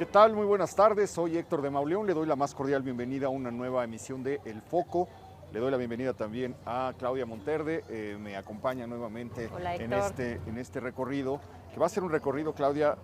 tal? Muy buenas tardes, soy Héctor de Mauleón, le doy la más cordial bienvenida a una nueva emisión de El Foco. Le doy la bienvenida también a Claudia Monterde, me acompaña nuevamente Hola, en Héctor. este recorrido, que va a ser un recorrido, Claudia,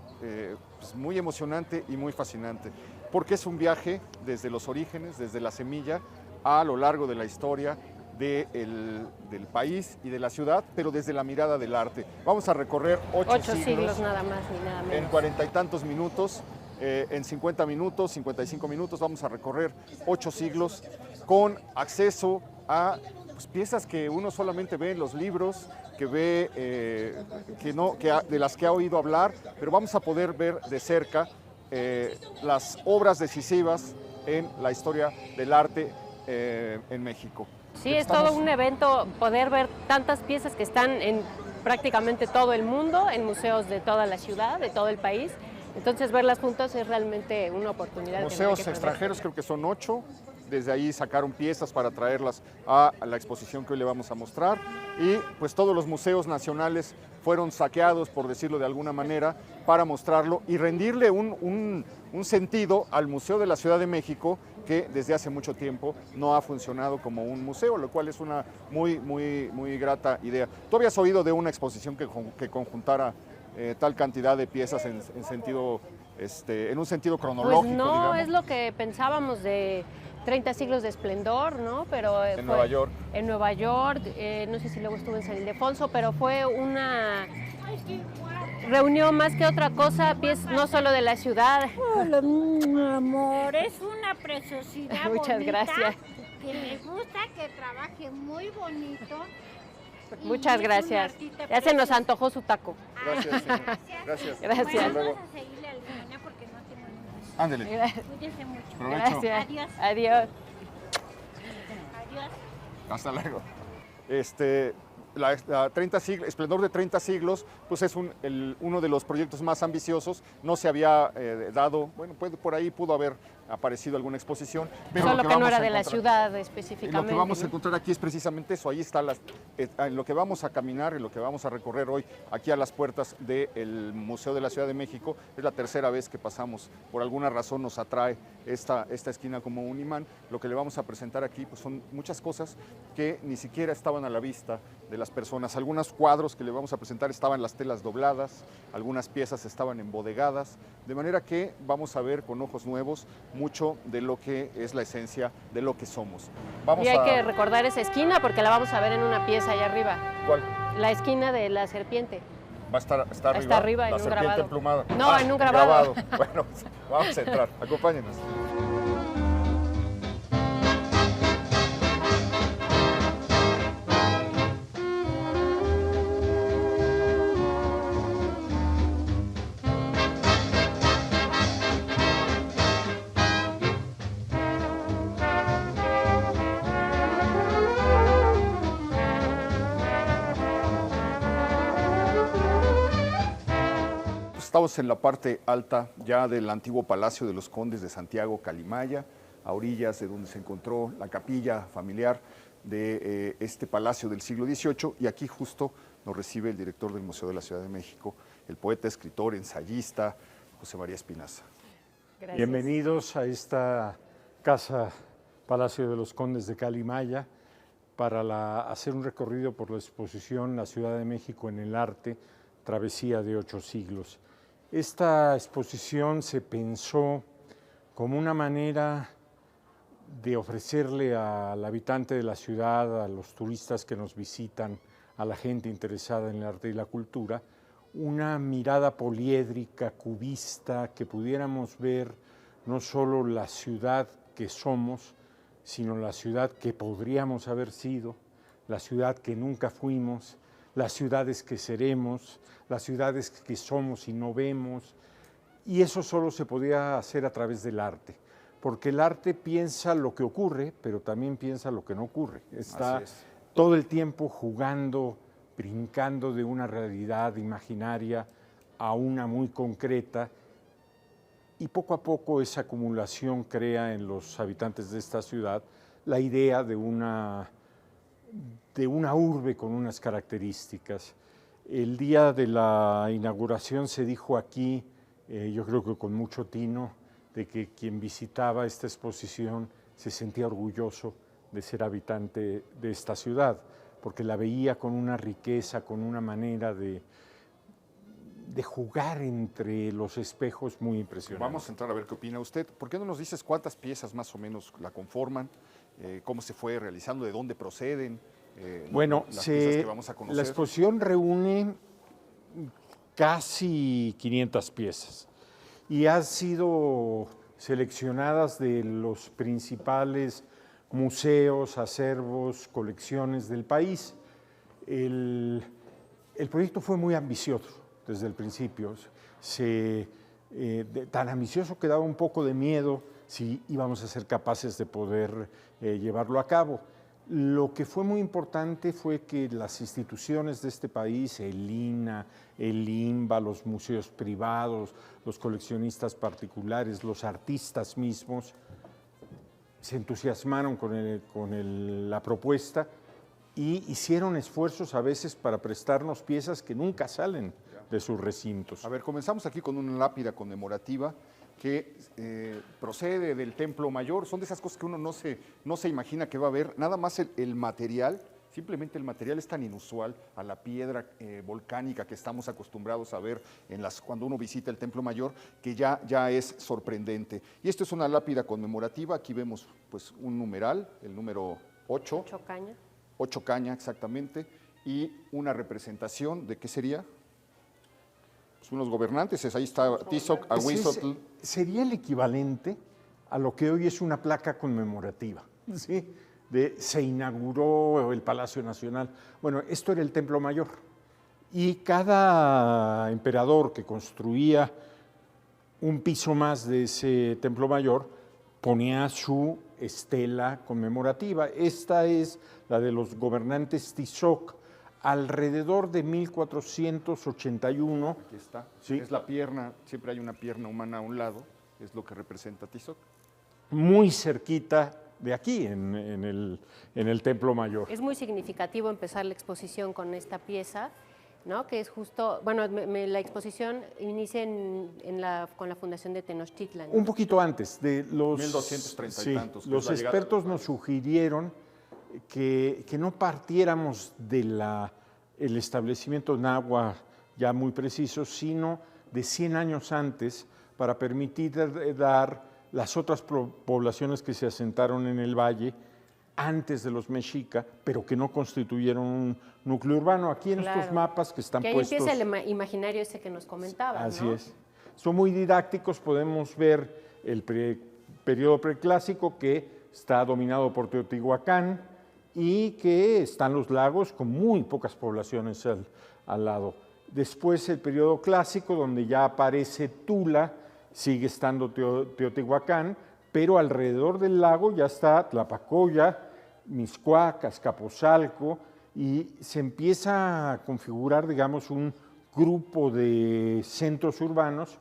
pues muy emocionante y muy fascinante, porque es un viaje desde los orígenes, desde la semilla, a lo largo de la historia del país y de la ciudad, pero desde la mirada del arte. Vamos a recorrer 8 siglos nada más ni nada menos. en 40 y tantos minutos. En 50 minutos, 55 minutos, vamos a recorrer 8 siglos con acceso a pues, piezas que uno solamente ve en los libros, que ve, de las que ha oído hablar, pero vamos a poder ver de cerca las obras decisivas en la historia del arte en México. Sí, es todo un evento poder ver tantas piezas que están en prácticamente todo el mundo, en museos de toda la ciudad, de todo el país. Entonces verlas juntos es realmente una oportunidad. Museos extranjeros creo que son 8, desde ahí sacaron piezas para traerlas a la exposición que hoy le vamos a mostrar y pues todos los museos nacionales fueron saqueados, por decirlo de alguna manera, para mostrarlo y rendirle un sentido al Museo de la Ciudad de México, que desde hace mucho tiempo no ha funcionado como un museo, lo cual es una muy grata idea. ¿Tú habías oído de una exposición que conjuntara tal cantidad de piezas en un sentido cronológico? Pues no, digamos? es lo que pensábamos de 30 siglos de esplendor, ¿no? Pero En Nueva York. En Nueva York, no sé si luego estuvo en San Ildefonso, pero fue una reunión más que otra cosa, no solo de la ciudad. Hola, mi amor, es una preciosidad. Muchas bonita, gracias. Que me gusta, que trabaje muy bonito. Muchas gracias. Ya se nos antojó su taco. Gracias, señor. Gracias. Gracias. Bueno, Luego. vamos a seguirle al mañana porque no tengo niños. Ándele. Cuídense mucho. Provecho. Gracias. Adiós. Adiós. Adiós. Hasta luego. Esplendor de 30 siglos, pues es uno de los proyectos más ambiciosos. No se había dado, bueno, por ahí pudo haber aparecido alguna exposición. Pero Solo que no era de la encontrar, ciudad específicamente. lo que vamos a encontrar aquí es precisamente eso. Ahí está en lo que vamos a caminar, en lo que vamos a recorrer hoy, aquí a las puertas del Museo de la Ciudad de México. Es la tercera vez que pasamos. Por alguna razón nos atrae esta esquina como un imán. Lo que le vamos a presentar aquí pues son muchas cosas que ni siquiera estaban a la vista de las personas. Algunos cuadros que le vamos a presentar estaban las telas dobladas, algunas piezas estaban embodegadas, de manera que vamos a ver con ojos nuevos mucho de lo que es la esencia de lo que somos. Y hay que recordar esa esquina porque la vamos a ver en una pieza allá arriba. ¿Cuál? La esquina de la serpiente. Está arriba. Está arriba en la un serpiente grabado. emplumada. No, en un grabado. Bueno, vamos a entrar. Acompáñenos. Estamos en la parte alta ya del antiguo Palacio de los Condes de Santiago Calimaya, a orillas de donde se encontró la capilla familiar de este palacio del siglo XVIII, y aquí justo nos recibe el director del Museo de la Ciudad de México, el poeta, escritor, ensayista, José María Espinaza. Gracias. Bienvenidos a esta casa Palacio de los Condes de Calimaya para hacer un recorrido por la exposición La Ciudad de México en el arte, travesía de 8 siglos. Esta exposición se pensó como una manera de ofrecerle al habitante de la ciudad, a los turistas que nos visitan, a la gente interesada en el arte y la cultura, una mirada poliédrica, cubista, que pudiéramos ver no solo la ciudad que somos, sino la ciudad que podríamos haber sido, la ciudad que nunca fuimos, las ciudades que seremos, las ciudades que somos y no vemos, y eso solo se podía hacer a través del arte, porque el arte piensa lo que ocurre, pero también piensa lo que no ocurre. Está todo el tiempo jugando, brincando de una realidad imaginaria a una muy concreta, y poco a poco esa acumulación crea en los habitantes de esta ciudad la idea de una urbe con unas características. El día de la inauguración se dijo aquí, yo creo que con mucho tino, de que quien visitaba esta exposición se sentía orgulloso de ser habitante de esta ciudad, porque la veía con una riqueza, con una manera de jugar entre los espejos muy impresionante. Vamos a entrar a ver qué opina usted. ¿Por qué no nos dices cuántas piezas más o menos la conforman? ¿Cómo se fue realizando? ¿De dónde proceden? Bueno, las piezas que vamos a conocer. la exposición reúne casi 500 piezas y han sido seleccionadas de los principales museos, acervos, colecciones del país. El proyecto fue muy ambicioso desde el principio. Tan ambicioso que daba un poco de miedo si íbamos a ser capaces de poder llevarlo a cabo. Lo que fue muy importante fue que las instituciones de este país, el INAH, el INBA, los museos privados, los coleccionistas particulares, los artistas mismos, se entusiasmaron con la propuesta y hicieron esfuerzos a veces para prestarnos piezas que nunca salen de sus recintos. A ver, comenzamos aquí con una lápida conmemorativa que procede del Templo Mayor. Son de esas cosas que uno no se imagina que va a haber. Nada más el material, simplemente el material es tan inusual a la piedra volcánica que estamos acostumbrados a ver cuando uno visita el Templo Mayor, que ya es sorprendente. Y esto es una lápida conmemorativa. Aquí vemos pues un numeral, el número 8. 8 caña. 8 caña, exactamente. Y una representación de, ¿qué sería? Unos gobernantes, ahí está Tizoc, Ahuizotl. Sería el equivalente a lo que hoy es una placa conmemorativa, ¿sí? Se inauguró el Palacio Nacional. Bueno, esto era el Templo Mayor. Y cada emperador que construía un piso más de ese Templo Mayor ponía su estela conmemorativa. Esta es la de los gobernantes Tizoc, alrededor de 1481. Aquí está. Sí. Es la pierna, siempre hay una pierna humana a un lado, es lo que representa Tizoc. Muy cerquita de aquí, en el Templo Mayor. Es muy significativo empezar la exposición con esta pieza, ¿no? Que es justo, bueno, la exposición inicia con la fundación de Tenochtitlan, ¿no? Un poquito antes de los 1230 y tantos. Los expertos nos sugirieron que no partiéramos del establecimiento náhuatl ya muy preciso, sino de 100 años antes, para permitir dar las otras poblaciones que se asentaron en el valle antes de los mexica, pero que no constituyeron un núcleo urbano. Aquí en estos mapas que están puestos... Que ahí empieza el imaginario ese que nos comentaba, Así ¿no? es. Son muy didácticos, podemos ver el periodo preclásico que está dominado por Teotihuacán y que están los lagos con muy pocas poblaciones al lado. Después el periodo clásico, donde ya aparece Tula, sigue estando Teotihuacán, pero alrededor del lago ya está Tlapacoya, Mixcoac, Azcapotzalco, y se empieza a configurar, digamos, un grupo de centros urbanos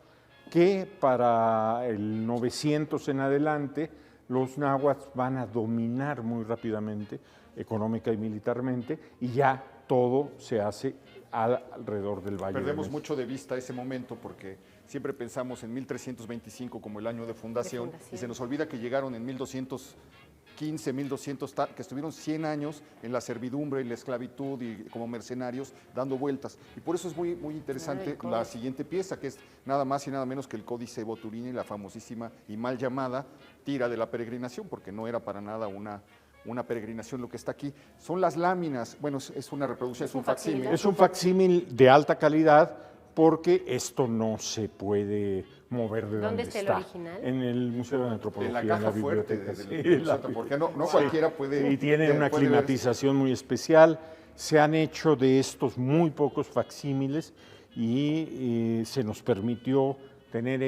que para el 900 en adelante los náhuatl van a dominar muy rápidamente, económica y militarmente, y ya todo se hace alrededor del Valle. Perdemos mucho de vista ese momento porque siempre pensamos en 1325 como el año de fundación y se nos olvida que llegaron en 1215, 1200, que estuvieron 100 años en la servidumbre y la esclavitud y como mercenarios dando vueltas. Y por eso es muy, muy interesante la siguiente pieza, que es nada más y nada menos que el Códice Boturini, la famosísima y mal llamada tira de la peregrinación, porque no era para nada una peregrinación lo que está aquí. Son las láminas, bueno, es una reproducción, es un facsímil. Es un facsímil de alta calidad porque esto no se puede mover de donde está. ¿Dónde está el original? En el Museo de Antropología, en la caja fuerte del Museo de Antropología. No cualquiera puede... Y tiene una climatización muy especial. Se han hecho de estos muy pocos facsímiles y se nos permitió tener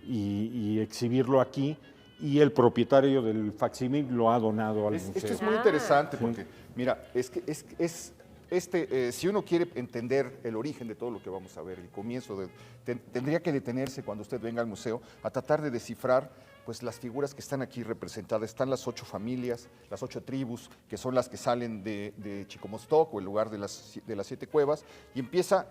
y exhibirlo aquí. Y el propietario del facsímil lo ha donado al museo. Esto es muy interesante porque, mira, si uno quiere entender el origen de todo lo que vamos a ver, el comienzo, tendría que detenerse cuando usted venga al museo a tratar de descifrar pues, las figuras que están aquí representadas. Están las 8 familias, las 8 tribus, que son las que salen de Chicomostoc, o el lugar de las 7 cuevas, y empieza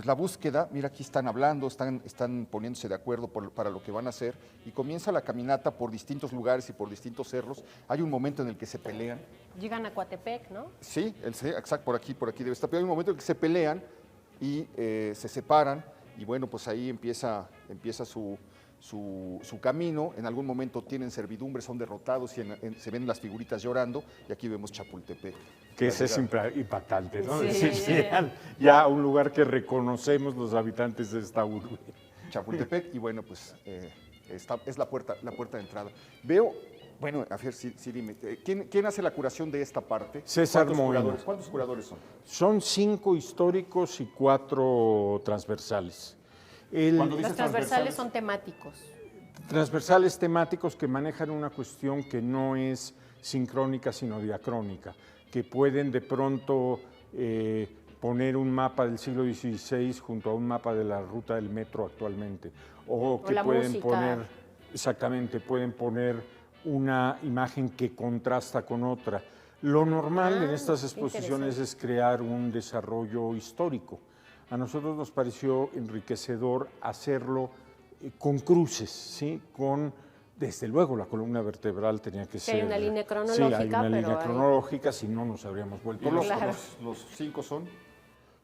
pues la búsqueda, mira, aquí están hablando, están poniéndose de acuerdo para lo que van a hacer, y comienza la caminata por distintos lugares y por distintos cerros. Hay un momento en el que se pelean. Llegan a Coatepec, ¿no? Sí, exacto, por aquí debe estar. Pero hay un momento en que se pelean y se separan, y bueno, pues ahí empieza su camino. En algún momento tienen servidumbre, son derrotados y se ven las figuritas llorando, y aquí vemos Chapultepec. Que ese es impactante, ¿no? Sí, Decir, ya un lugar que reconocemos los habitantes de esta urbe. Chapultepec, y bueno, pues es la puerta de entrada. Veo, bueno, a ver, sí, dime, ¿quién hace la curación de esta parte? César Moino. ¿Cuántos curadores son? Son 5 históricos y 4 transversales. Los transversales son temáticos. Transversales temáticos que manejan una cuestión que no es sincrónica, sino diacrónica, que pueden de pronto poner un mapa del siglo XVI junto a un mapa de la ruta del metro actualmente, o que pueden poner, exactamente, pueden poner una imagen que contrasta con otra. Lo normal en estas exposiciones es crear un desarrollo histórico. A nosotros nos pareció enriquecedor hacerlo con cruces, ¿sí? Desde luego, la columna vertebral tenía que ser... Hay una línea cronológica. Sí, hay una línea cronológica, si no nos habríamos vuelto locos. ¿Los 5 son?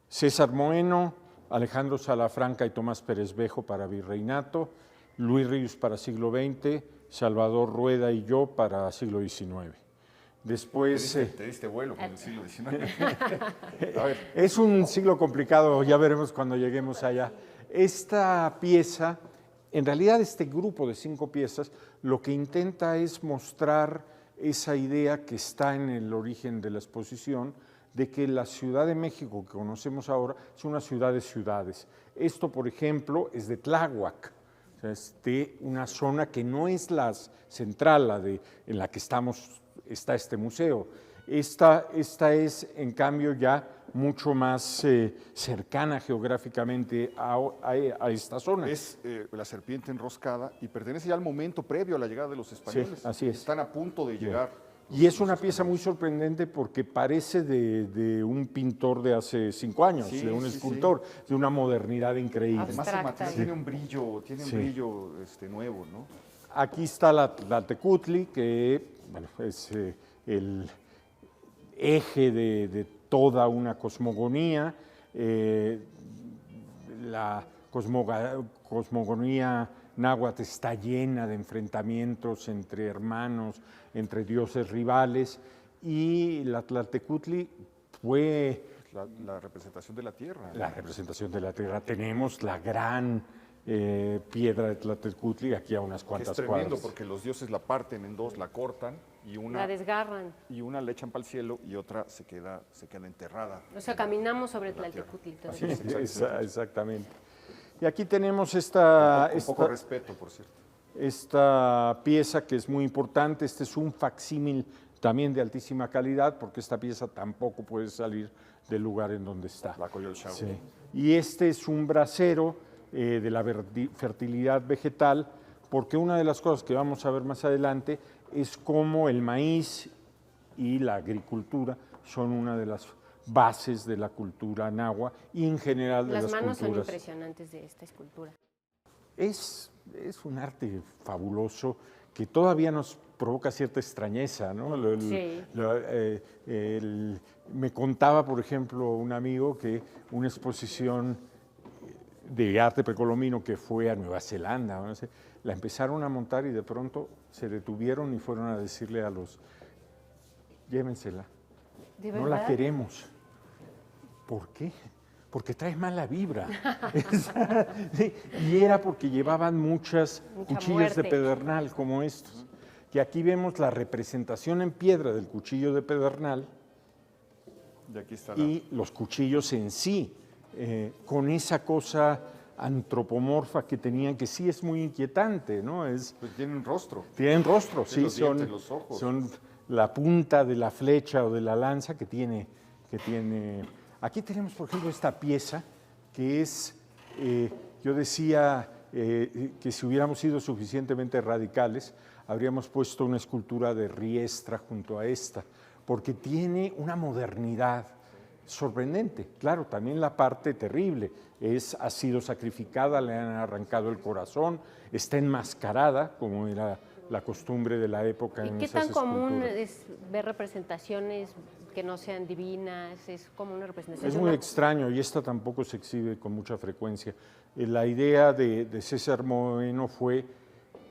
César Moeno, Alejandro Salafranca y Tomás Pérez Bejo para Virreinato, Luis Ríos para siglo XX, Salvador Rueda y yo para siglo XIX. Después... Te diste vuelo con el siglo XIX. A ver. Es un siglo complicado, ya veremos cuando lleguemos allá. Esta pieza... En realidad, este grupo de 5 piezas lo que intenta es mostrar esa idea que está en el origen de la exposición, de que la Ciudad de México que conocemos ahora es una ciudad de ciudades. Esto, por ejemplo, es de Tláhuac, o sea, es de una zona que no es la central, en la que está este museo. Esta es, en cambio, ya mucho más cercana geográficamente a esta zona. Es la serpiente enroscada y pertenece ya al momento previo a la llegada de los españoles. Sí, así es. Están a punto de llegar. Y es una pieza muy sorprendente porque parece de un pintor de hace 5 años, de un escultor, de una modernidad increíble. Además, el material tiene un brillo, nuevo, ¿no? Aquí está la Tlaltecutli, que bueno, es el eje de toda una cosmogonía. La cosmogonía náhuatl está llena de enfrentamientos entre hermanos, entre dioses rivales, y la Tlaltecutli fue... La representación de la tierra. La representación de la tierra. Tenemos la gran piedra de Tlaltecutli aquí a unas cuantas cuadras. Es tremendo porque los dioses la parten en dos, la cortan y la desgarran. Y una la echan para el cielo y otra se queda enterrada. O sea, caminamos sobre Tlaltecutli. Sí, exactamente. Y aquí tenemos esta... Con poco respeto, por cierto. Esta pieza que es muy importante. Este es un facsímil también de altísima calidad, porque esta pieza tampoco puede salir del lugar en donde está. La Coyolxauhua. Sí. Y este es un brasero de la fertilidad vegetal, porque una de las cosas que vamos a ver más adelante es cómo el maíz y la agricultura son una de las bases de la cultura náhuatl y en general de las culturas. Las manos son impresionantes de esta escultura. Es un arte fabuloso que todavía nos provoca cierta extrañeza, ¿no? Sí. Me contaba, por ejemplo, un amigo que una exposición de arte precolombino que fue a Nueva Zelanda, no sé, la empezaron a montar y de pronto se detuvieron y fueron a decirle a los, llévensela, ¿De no verdad? la queremos. ¿Por qué? Porque trae mala vibra. Y era porque llevaban mucha cuchillos de pedernal como estos. Y aquí vemos la representación en piedra del cuchillo de pedernal Y aquí está y los cuchillos en sí, con esa cosa antropomorfa que tenían, que sí es muy inquietante, ¿no? Pues tienen rostro. Tienen rostro, sí, los dientes, los ojos. son la punta de la flecha o de la lanza que tiene. Aquí tenemos, por ejemplo, esta pieza que es, yo decía que si hubiéramos sido suficientemente radicales, habríamos puesto una escultura de Riestra junto a esta, porque tiene una modernidad sorprendente. Claro, también la parte terrible ha sido sacrificada, le han arrancado el corazón, está enmascarada, como era la costumbre de la época en ¿Y qué esas tan común esculturas. es ver representaciones que no sean divinas? Es como una representación. Es de muy una- extraño y esta tampoco se exhibe con mucha frecuencia. La idea de César Moreno fue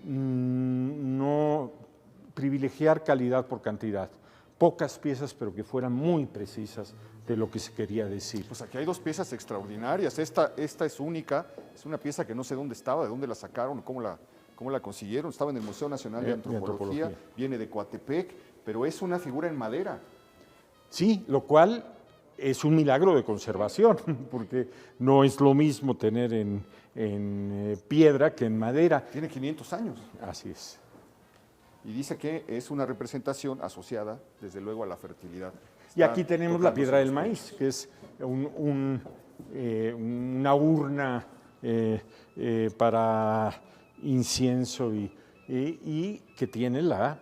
no privilegiar calidad por cantidad. Pocas piezas, pero que fueran muy precisas de lo que se quería decir. Pues aquí hay dos piezas extraordinarias. Esta es única, es una pieza que no sé dónde estaba, de dónde la sacaron, cómo la consiguieron. Estaba en el Museo Nacional de De Antropología, Antropología. viene de Coatepec, pero es una figura en madera. Sí, lo cual es un milagro de conservación, porque no es lo mismo tener en piedra que en madera. Tiene 500 años. Así es. Y dice que es una representación asociada, desde luego, a la fertilidad. Y Está aquí tenemos la tocándose piedra del los maíz, pechos. que es una urna para incienso y que tiene la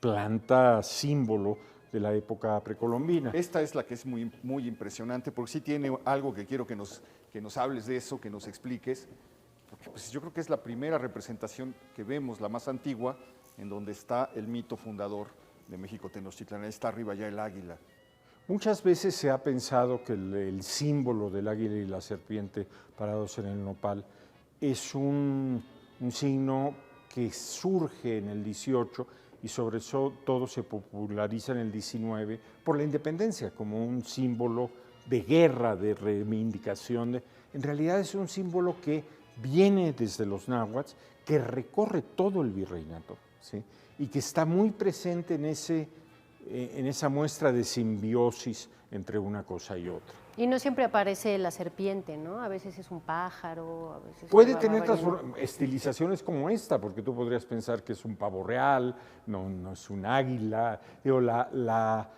planta símbolo de la época precolombina. Esta es la que es muy, muy impresionante, porque sí tiene algo que quiero que nos hables de eso, que nos expliques. Porque pues, yo creo que es la primera representación que vemos, la más antigua, en donde está el mito fundador de México Tenochtitlán. Ahí está arriba ya el águila. Muchas veces se ha pensado que el símbolo del águila y la serpiente parados en el nopal es un signo que surge en el 18 y sobre todo se populariza en el 19 por la independencia, como un símbolo de guerra, de reivindicación. En realidad es un símbolo que viene desde los náhuatl, que recorre todo el virreinato, ¿sí? Y que está muy presente en esa muestra de simbiosis entre una cosa y otra. Y no siempre aparece la serpiente, ¿no? A veces es un pájaro, a veces Puede una tener barbarina. estilizaciones como esta, porque tú podrías pensar que es un pavo real, no es un águila. Digo, la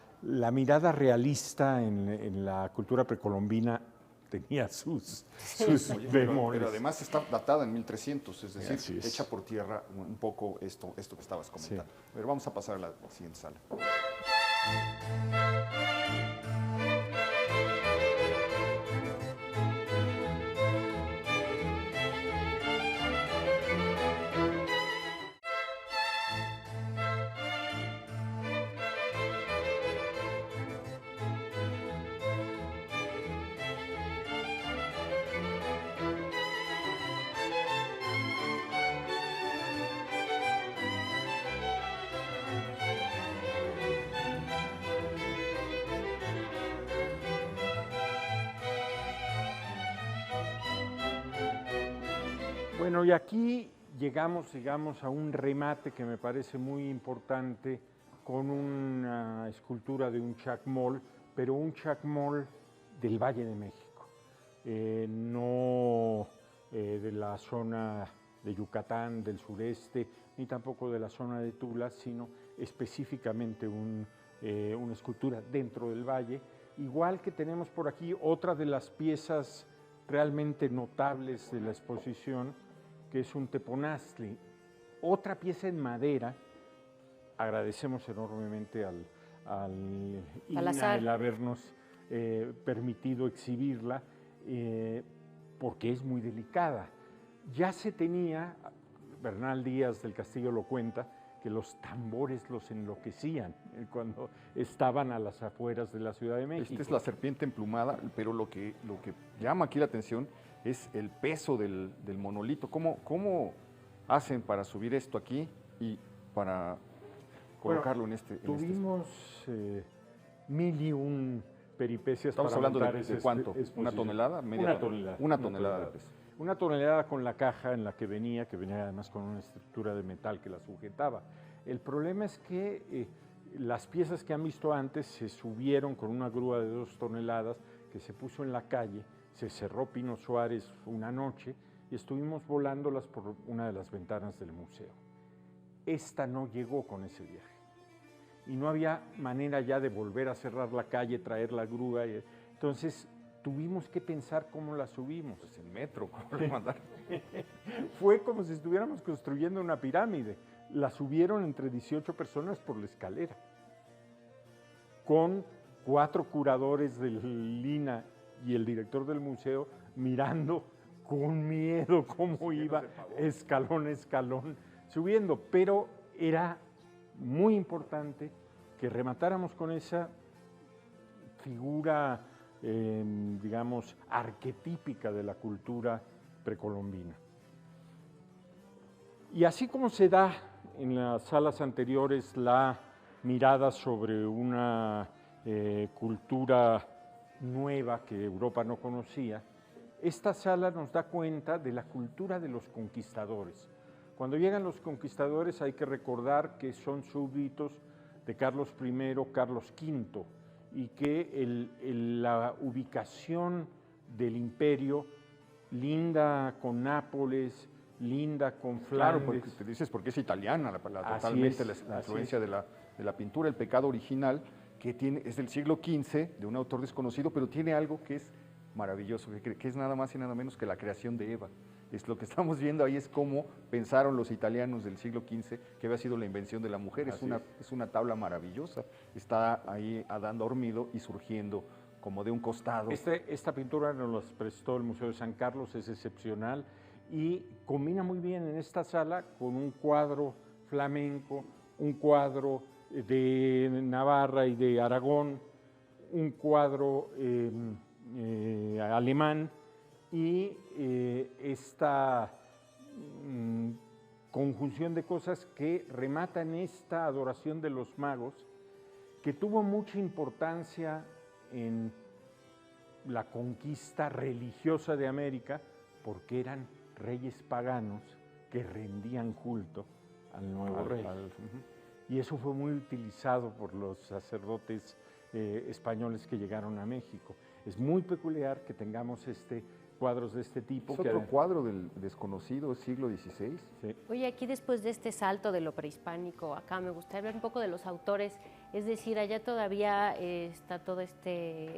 mirada realista en la cultura precolombina tenía sus Oye, pero demonios. además está datada en 1300, es decir, Así es. echa por tierra un poco esto que estabas comentando. Pero vamos a pasar a la siguiente sala. Bueno, y aquí llegamos, digamos, a un remate que me parece muy importante con una escultura de un chacmol, pero un chacmol del Valle de México, no de la zona de Yucatán, del sureste, ni tampoco de la zona de Tula, sino específicamente una escultura dentro del valle. Igual que tenemos por aquí otra de las piezas realmente notables de la exposición, que es un teponaztli, otra pieza en madera. Agradecemos enormemente al Salazar. el habernos permitido exhibirla, porque es muy delicada. Ya se tenía, Bernal Díaz del Castillo lo cuenta, que los tambores los enloquecían cuando estaban a las afueras de la Ciudad de México. Esta es la serpiente emplumada, pero lo que llama aquí la atención es el peso del monolito. ¿Cómo hacen para subir esto aquí y para colocarlo en este? Tuvimos 1001 peripecias. Estamos para hablando montar de esa ¿cuánto? exposición. ¿Una tonelada? Una tonelada. Una tonelada de peso. Una tonelada con la caja en la que venía además con una estructura de metal que la sujetaba. El problema es que las piezas que han visto antes se subieron con una grúa de 2 toneladas que se puso en la calle, se cerró Pino Suárez una noche y estuvimos volándolas por una de las ventanas del museo. Esta no llegó con ese viaje y no había manera ya de volver a cerrar la calle, traer la grúa. Entonces tuvimos que pensar cómo la subimos. Pues en metro, ¿cómo le mandaron? Fue como si estuviéramos construyendo una pirámide. La subieron entre 18 personas por la escalera, con 4 curadores del Lina y el director del museo mirando con miedo cómo iba escalón a escalón subiendo, pero era muy importante que rematáramos con esa figura, digamos, arquetípica de la cultura precolombina. Y así como se da en las salas anteriores la mirada sobre una cultura nueva que Europa no conocía, esta sala nos da cuenta de la cultura de los conquistadores. Cuando llegan los conquistadores hay que recordar que son súbditos de Carlos I, Carlos V, y que la ubicación del imperio linda con Nápoles, linda con Flandes. Claro, porque te dices porque es italiana totalmente la influencia de la pintura, el pecado original, que es del siglo XV, de un autor desconocido, pero tiene algo que es maravilloso, que es nada más y nada menos que la creación de Eva. Es lo que estamos viendo ahí, es cómo pensaron los italianos del siglo XV que había sido la invención de la mujer. Es una tabla maravillosa, está ahí Adán dormido y surgiendo como de un costado. Esta pintura nos la prestó el Museo de San Carlos, es excepcional y combina muy bien en esta sala con un cuadro flamenco, un cuadro de Navarra y de Aragón, un cuadro alemán y esta conjunción de cosas que rematan esta adoración de los magos, que tuvo mucha importancia en la conquista religiosa de América, porque eran reyes paganos que rendían culto al nuevo rey. Y eso fue muy utilizado por los sacerdotes españoles que llegaron a México. Es muy peculiar que tengamos cuadros de este tipo. Es otro cuadro del desconocido siglo XVI. Sí. Oye, aquí después de este salto de lo prehispánico, acá me gustaría hablar un poco de los autores, es decir, allá todavía está todo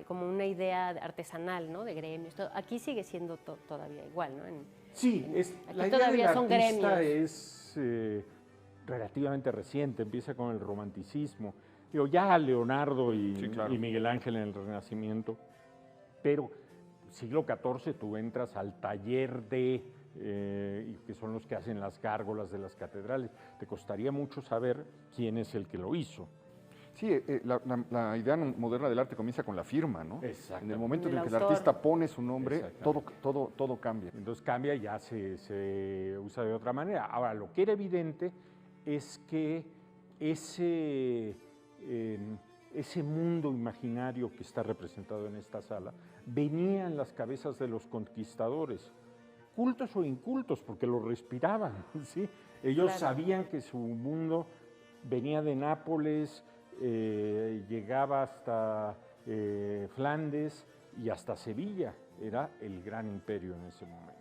como una idea artesanal, ¿no? De gremios. Aquí sigue siendo todavía igual, ¿no? Sí, la idea del artista es relativamente reciente, empieza con el romanticismo. Ya Leonardo y Miguel Ángel en el Renacimiento, pero siglo XIV tú entras al taller que son los que hacen las gárgolas de las catedrales. Te costaría mucho saber quién es el que lo hizo. Sí, la idea moderna del arte comienza con la firma, ¿no? Exacto. En el momento en el que el artista pone su nombre, todo cambia. Entonces cambia y ya se usa de otra manera. Ahora, lo que era evidente es que ese mundo imaginario que está representado en esta sala venía en las cabezas de los conquistadores, cultos o incultos, porque lo respiraban, ¿sí? Ellos sabían que su mundo venía de Nápoles, llegaba hasta Flandes y hasta Sevilla, era el gran imperio en ese momento.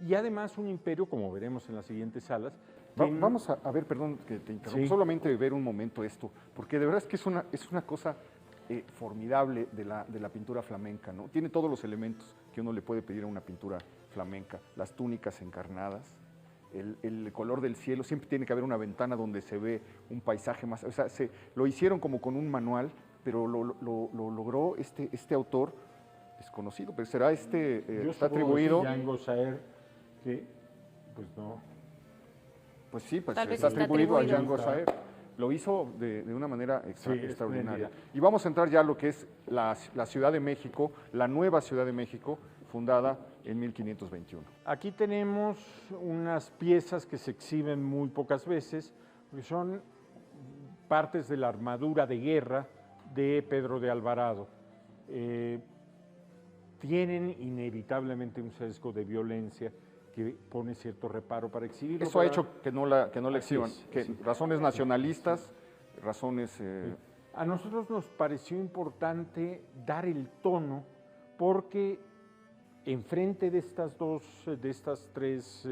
Y además un imperio, como veremos en las siguientes salas. Vamos a ver, perdón que te interrumpo, solamente ver un momento esto, porque de verdad es que es una cosa formidable de la pintura flamenca, ¿no? Tiene todos los elementos que uno le puede pedir a una pintura flamenca, las túnicas encarnadas, el color del cielo, siempre tiene que haber una ventana donde se ve un paisaje más, o sea, lo hicieron como con un manual, pero lo logró este autor desconocido, pero será está atribuido. Django Saer, que pues no. Pues sí, pues está atribuido a Django Saer. Lo hizo de una manera extraordinaria. Y vamos a entrar ya a lo que es la Ciudad de México, la nueva Ciudad de México, fundada en 1521. Aquí tenemos unas piezas que se exhiben muy pocas veces, que son partes de la armadura de guerra de Pedro de Alvarado. Tienen inevitablemente un sesgo de violencia que pone cierto reparo para exhibirlo. Eso ha hecho que no la exhiban. Razones nacionalistas, razones... A nosotros nos pareció importante dar el tono porque enfrente de estas tres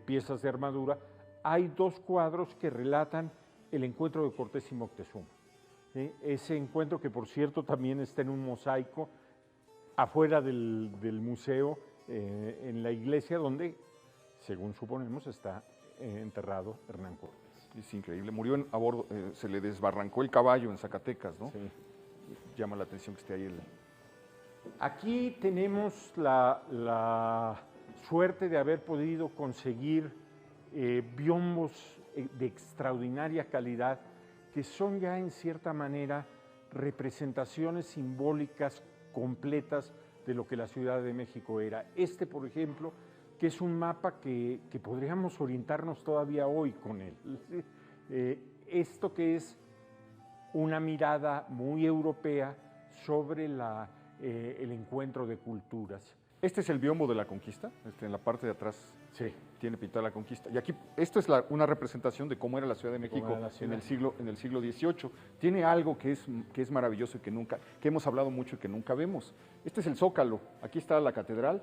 piezas de armadura hay dos cuadros que relatan el encuentro de Cortés y Moctezuma. Ese encuentro, que por cierto también está en un mosaico afuera del museo, en la iglesia donde, según suponemos, está enterrado Hernán Cortés. Es increíble, murió a bordo, se le desbarrancó el caballo en Zacatecas, ¿no? Sí. llama la atención que esté ahí Aquí tenemos la suerte de haber podido conseguir biombos de extraordinaria calidad que son ya en cierta manera representaciones simbólicas completas de lo que la Ciudad de México era. Este, por ejemplo, que es un mapa que podríamos orientarnos todavía hoy con él. Esto que es una mirada muy europea sobre el encuentro de culturas. Este es el biombo de la conquista, en la parte de atrás Sí. tiene pintada la conquista. Y aquí, esto es una representación de cómo era la Ciudad de México en el siglo XVIII. Tiene algo que es maravilloso y que hemos hablado mucho y que nunca vemos. Este es el Zócalo, aquí está la catedral,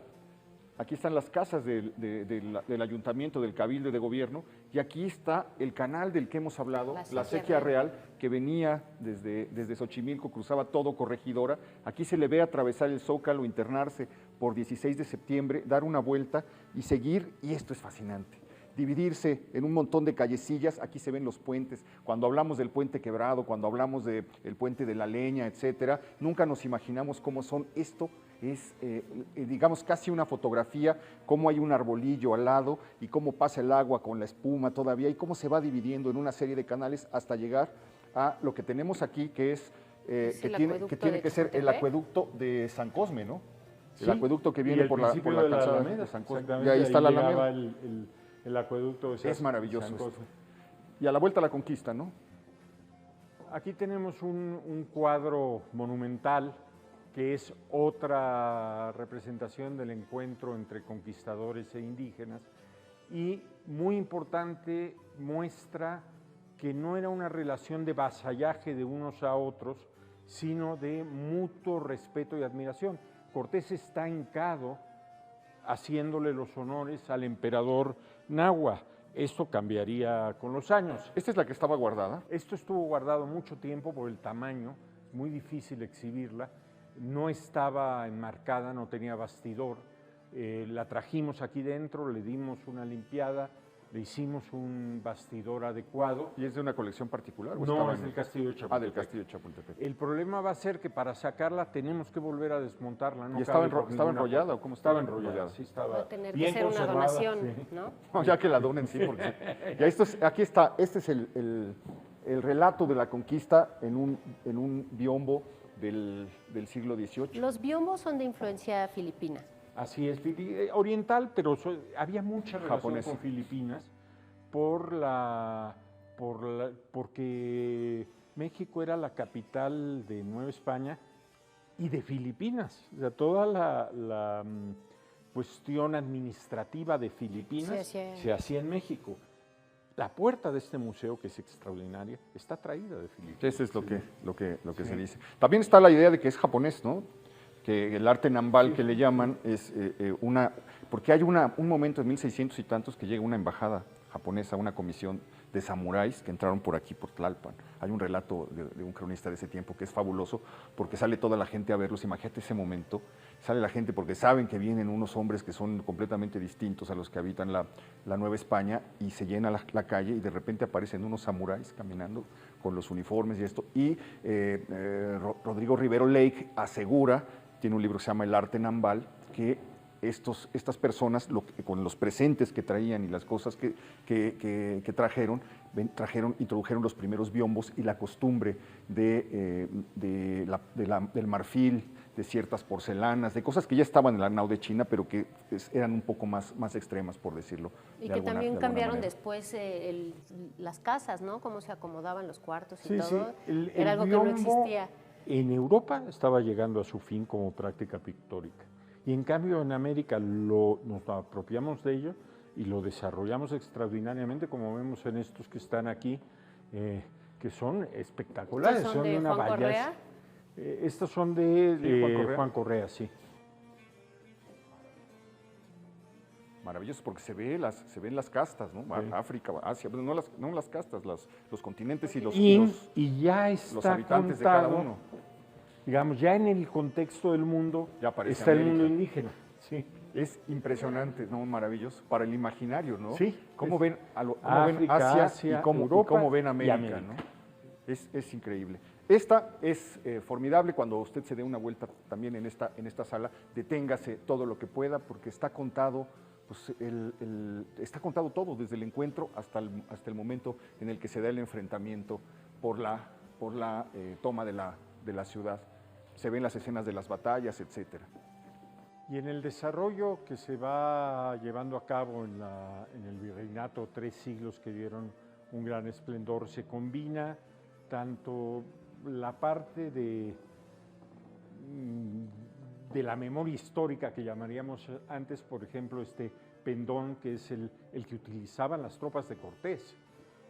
aquí están las casas del ayuntamiento, del cabildo y de gobierno, y aquí está el canal del que hemos hablado, la Acequia Real, que venía desde Xochimilco, cruzaba todo Corregidora. Aquí se le ve atravesar el Zócalo, internarse por 16 de septiembre, dar una vuelta y seguir, y esto es fascinante. Dividirse en un montón de callecillas, aquí se ven los puentes. Cuando hablamos del puente quebrado, cuando hablamos del puente de la Leña, etcétera, nunca nos imaginamos cómo son. Esto es, digamos, casi una fotografía, cómo hay un arbolillo al lado y cómo pasa el agua con la espuma todavía y cómo se va dividiendo en una serie de canales hasta llegar a lo que tenemos aquí, que es que tiene que ser el acueducto de San Cosme, ¿no? El Sí, acueducto que viene por la calzada de San Cosme. Y ahí está la llegaba Alameda. el acueducto de Es maravilloso San esto. Cosme. Y a la vuelta a la conquista, ¿no? Aquí tenemos un cuadro monumental que es otra representación del encuentro entre conquistadores e indígenas y muy importante, muestra que no era una relación de vasallaje de unos a otros, sino de mutuo respeto y admiración. Cortés está hincado haciéndole los honores al emperador Nahua. Esto cambiaría con los años. Esta es la que estaba guardada. Esto estuvo guardado mucho tiempo por el tamaño, es muy difícil exhibirla, no estaba enmarcada, no tenía bastidor, la trajimos aquí dentro, le dimos una limpiada, le hicimos un bastidor adecuado. ¿Y es de una colección particular? ¿O No, estaba es en del Castillo de Chapultepec. Ah, del Castillo de Chapultepec. El problema va a ser que para sacarla tenemos que volver a desmontarla. No ¿Y estaba, cabe por estaba ninguna enrollada parte. o cómo Estaba enrollada? Sí, Va estaba a tener que bien ser una conservada, donación, sí. ¿no? No, ya que la donen, sí, porque ya aquí está, este es el relato de la conquista en un biombo del siglo XVIII. Los biombos son de influencia filipina. Así es, oriental, pero había mucha relación Japonesa. con Filipinas porque México era la capital de Nueva España y de Filipinas. O sea, toda la cuestión administrativa de Filipinas se hacía en México. La puerta de este museo, que es extraordinaria, está traída de Filipinas. Ese es lo que se dice. También está la idea de que es japonés, ¿no? Que el arte nambal que le llaman es porque hay un momento en 1600 y tantos que llega una embajada japonesa, una comisión de samuráis que entraron por aquí, por Tlalpan. Hay un relato de un cronista de ese tiempo que es fabuloso porque sale toda la gente a verlos. Imagínate ese momento, sale la gente porque saben que vienen unos hombres que son completamente distintos a los que habitan la Nueva España y se llena la calle y de repente aparecen unos samuráis caminando con los uniformes y esto. Y Rodrigo Rivero Lake asegura, tiene un libro que se llama El arte nambal, que estas personas, con los presentes que traían y las cosas que introdujeron los primeros biombos y la costumbre del marfil, de ciertas porcelanas, de cosas que ya estaban en la nao de China, pero que eran un poco más extremas, por decirlo. Y que también cambiaron después las casas, ¿no? Cómo se acomodaban los cuartos y todo. Sí. Era algo que no existía. En Europa estaba llegando a su fin como práctica pictórica. Y en cambio en América nos apropiamos de ello y lo desarrollamos extraordinariamente, como vemos en estos que están aquí, que son espectaculares. ¿Estos son de una Juan Correa? Estos son de Juan Correa, sí. Maravilloso, porque se ven las castas, ¿no? Sí. África, Asia, no las castas, los continentes y y ya está los habitantes contado, de cada uno. Digamos, ya en el contexto del mundo ya está América. El mundo indígena. Sí. Es impresionante, ¿no? Maravilloso. Para el imaginario, ¿no? Sí. Cómo ven África, Asia y cómo ven América, y América. ¿no? Es increíble. Esta es formidable. Cuando usted se dé una vuelta también en esta sala, deténgase todo lo que pueda, porque está contado, pues, está contado todo, desde el encuentro hasta el momento en el que se da el enfrentamiento por la toma de la ciudad. Se ven las escenas de las batallas, etcétera. Y en el desarrollo que se va llevando a cabo en el virreinato, 3 siglos que dieron un gran esplendor, se combina tanto la parte de la memoria histórica que llamaríamos antes, por ejemplo, este pendón que es el que utilizaban las tropas de Cortés.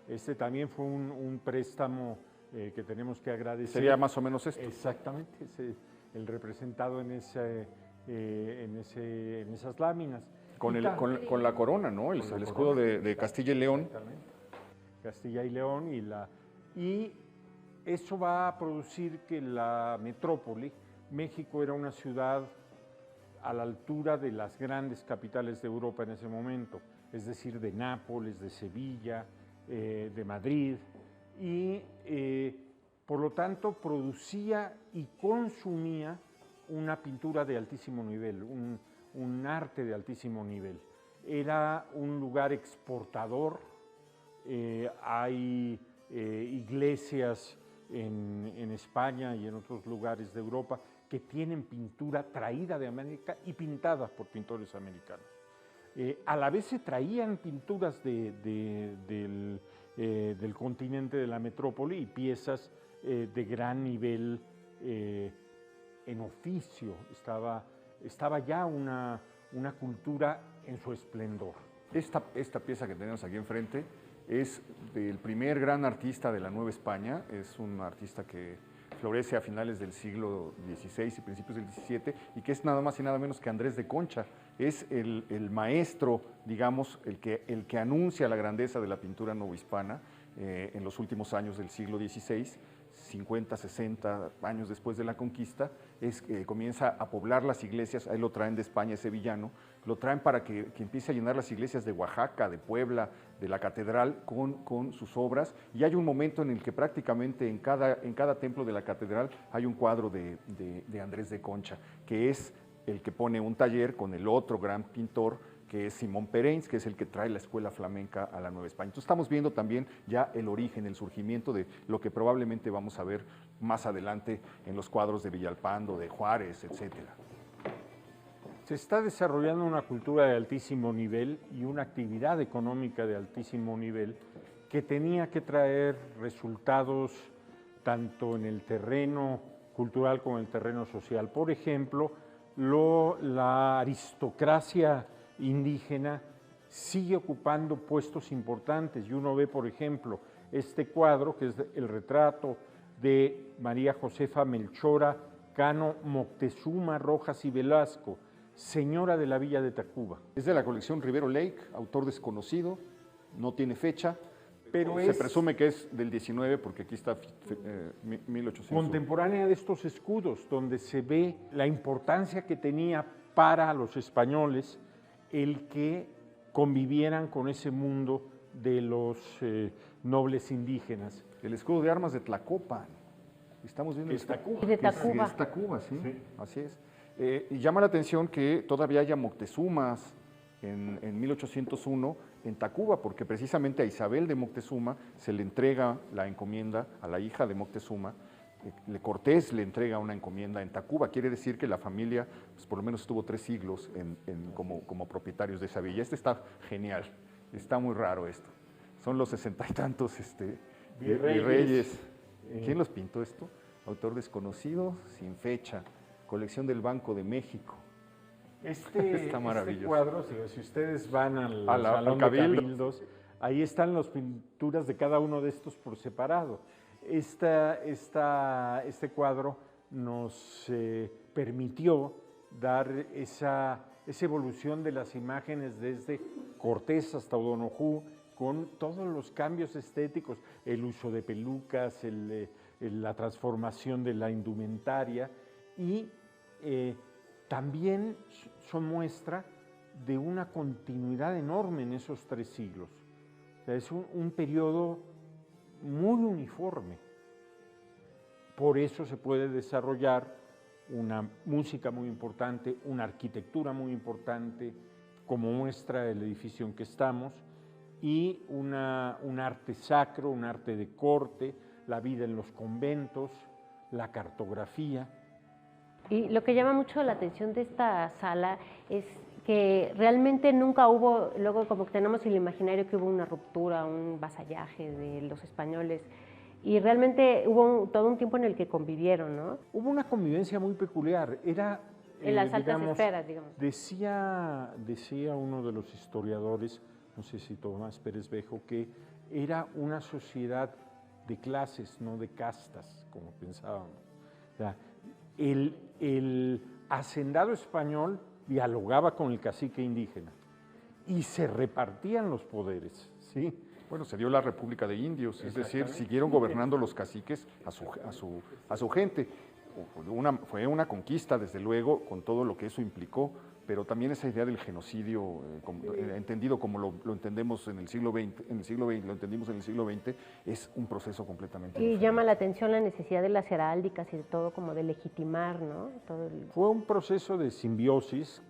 Este también fue un préstamo que tenemos que agradecer. Sería más o menos esto. Exactamente, el representado en esas láminas. Con la corona, ¿no? El escudo de Castilla y León. Exactamente. Castilla y León y eso va a producir que la metrópoli, México era una ciudad a la altura de las grandes capitales de Europa en ese momento, es decir, de Nápoles, de Sevilla, de Madrid, y por lo tanto producía y consumía una pintura de altísimo nivel, un arte de altísimo nivel. Era un lugar exportador. Hay iglesias en España y en otros lugares de Europa que tienen pintura traída de América y pintada por pintores americanos. A la vez se traían pinturas del continente de la metrópoli y piezas de gran nivel en oficio. Estaba ya una cultura en su esplendor. Esta pieza que tenemos aquí enfrente es del primer gran artista de la Nueva España. Es un artista que florece a finales del siglo XVI y principios del XVII, y que es nada más y nada menos que Andrés de Concha. Es el maestro, digamos, el que anuncia la grandeza de la pintura novohispana en los últimos años del siglo XVI, 50, 60 años después de la conquista. Comienza a poblar las iglesias. Ahí lo traen de España, ese villano, lo traen para que empiece a llenar las iglesias de Oaxaca, de Puebla, de la catedral con sus obras. Y hay un momento en el que prácticamente en cada templo de la catedral hay un cuadro de Andrés de Concha, que es el que pone un taller con el otro gran pintor, que es Simón Pereins, que es el que trae la escuela flamenca a la Nueva España. Entonces estamos viendo también ya el origen, el surgimiento de lo que probablemente vamos a ver más adelante en los cuadros de Villalpando, de Juárez, etcétera. Se está desarrollando una cultura de altísimo nivel y una actividad económica de altísimo nivel que tenía que traer resultados tanto en el terreno cultural como en el terreno social. Por ejemplo, la aristocracia indígena sigue ocupando puestos importantes, y uno ve, por ejemplo, este cuadro que es el retrato de María Josefa Melchora Cano Moctezuma Rojas y Velasco, señora de la villa de Tacuba. Es de la colección Rivero Lake, autor desconocido, no tiene fecha, pero se presume que es del 19 porque aquí está 1800. Contemporánea de estos escudos, donde se ve la importancia que tenía para los españoles el que convivieran con ese mundo de los nobles indígenas. El escudo de armas de Tlacopan. Estamos viendo Es Tacuba. De Tacuba. Es Tacuba, sí, así es. Y llama la atención que todavía haya Moctezumas en 1801 en Tacuba, porque precisamente a Isabel de Moctezuma se le entrega la encomienda, a la hija de Moctezuma, Cortés le entrega una encomienda en Tacuba. Quiere decir que la familia, pues, por lo menos estuvo 3 siglos como propietarios de esa villa. Este está genial, está muy raro esto. Son los 60 y tantos virreyes. ¿Quién los pintó esto? Autor desconocido, sin fecha. Colección del Banco de México. Está maravilloso. Este cuadro, si ustedes van al Salón de Cabildo. Cabildos, ahí están las pinturas de cada uno de estos por separado. Este cuadro nos permitió dar esa evolución de las imágenes desde Cortés hasta O'Donoghue, con todos los cambios estéticos, el uso de pelucas, la transformación de la indumentaria, y también son muestra de una continuidad enorme en esos 3 siglos. O sea, es un periodo muy uniforme. por eso se puede desarrollar una música muy importante, una arquitectura muy importante, como muestra el edificio en que estamos, y un arte sacro, un arte de corte, la vida en los conventos, la cartografía. Y lo que llama mucho la atención de esta sala es que realmente nunca hubo, luego como que tenemos el imaginario que hubo una ruptura, un vasallaje de los españoles, y realmente hubo todo un tiempo en el que convivieron, ¿no? Hubo una convivencia muy peculiar, era... En las altas esferas, digamos. Decía uno de los historiadores, no sé si Tomás Pérez Bejo, que era una sociedad de clases, no de castas, como pensábamos. O sea, el hacendado español dialogaba con el cacique indígena y se repartían los poderes, ¿sí? Bueno, se dio la República de Indios, es decir, siguieron gobernando los caciques a su gente. Fue una conquista, desde luego, con todo lo que eso implicó, pero también esa idea del genocidio, entendido como lo entendemos en el siglo XX, lo entendimos en el siglo XX, es un proceso completamente diferente. Llama la atención la necesidad de las heráldicas y de todo, como de legitimar, ¿no? Fue un proceso de simbiosis,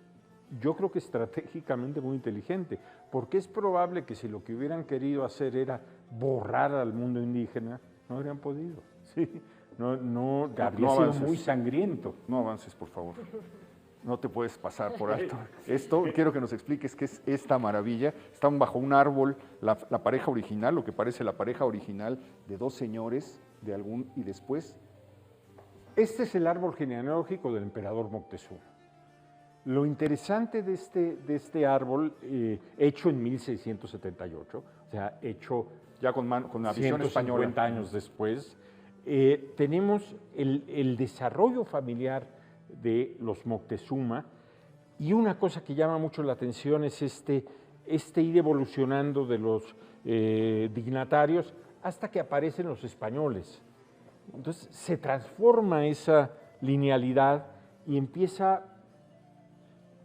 yo creo que estratégicamente muy inteligente, porque es probable que si lo que hubieran querido hacer era borrar al mundo indígena, no habrían podido, ¿sí? No habría sido muy sangriento. No avances, por favor. No te puedes pasar por alto. Esto, quiero que nos expliques qué es esta maravilla. Están bajo un árbol la pareja original, lo que parece la pareja original de dos señores y después. Este es el árbol genealógico del emperador Moctezuma. Lo interesante de este árbol, hecho en 1678, o sea, hecho ya con la visión española, 50 años después, tenemos el desarrollo familiar de los Moctezuma, y una cosa que llama mucho la atención es este ir evolucionando de los dignatarios hasta que aparecen los españoles. Entonces se transforma esa linealidad y empieza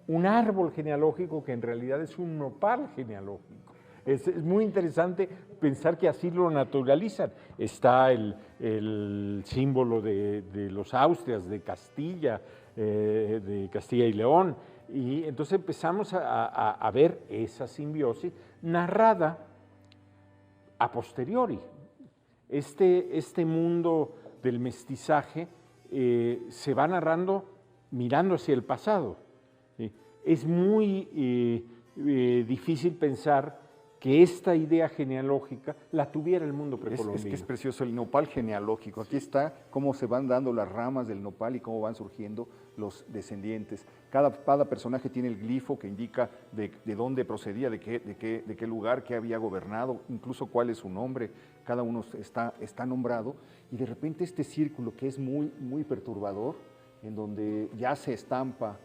un árbol genealógico que en realidad es un nopal genealógico. Es muy interesante pensar que así lo naturalizan. Está el símbolo de los Austrias, de Castilla y León, y entonces empezamos a ver esa simbiosis narrada a posteriori. Este mundo del mestizaje se va narrando mirando hacia el pasado. Es muy difícil pensar que esta idea genealógica la tuviera el mundo precolombino. Es que es precioso el nopal genealógico. Aquí está cómo se van dando las ramas del nopal y cómo van surgiendo los descendientes. Cada personaje tiene el glifo que indica de dónde procedía, de qué lugar, qué había gobernado, incluso cuál es su nombre. Cada uno está nombrado. Y de repente este círculo que es muy, muy perturbador, en donde ya se estampa